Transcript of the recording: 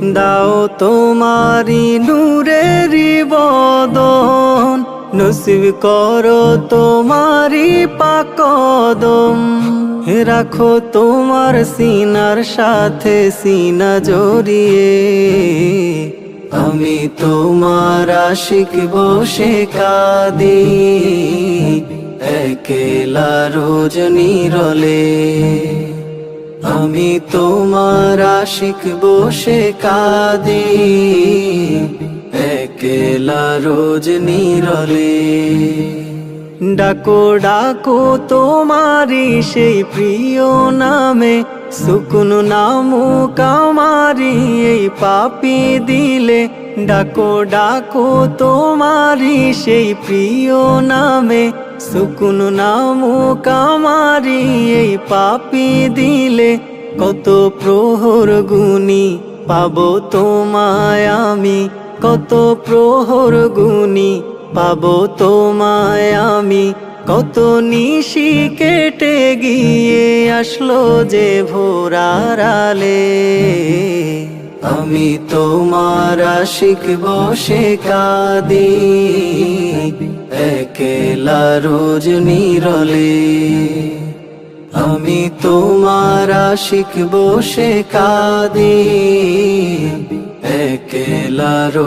দাও তোমারি নূরেরি বদন, নসিব করো তোমারি পাক কদম। রাখো তোমার সিনার সাথে সিনা জড়িয়ে, আমি তোমার আশিক বসে কাঁদি একেলা রোজ নীরলে। আমি তোমার আশিক বসে কাঁদি একেলা রোজ নীরলে। ডাকো ডাকো তোমারি সেই প্রিয় নামে, সুকুন নামুক আমারি এই পাপী দিলে। ডাকো ডাকো তোমারি সেই প্রিয় নামে, সুকুন নামুক আমারি এই পাপী দিলে। কত প্রহর গুনি পাবো তোমায় আমি, কত প্রহর গুনি পাবো তোমায় আমি। কত নিশি কেটে গিয়ে আসলো যে ভোরার আলে, আমি তোমার আশিক বসে কাঁদি একেলা রোজ নীরলে। আমি তোমার আশিক বসে কাঁদি একেলা।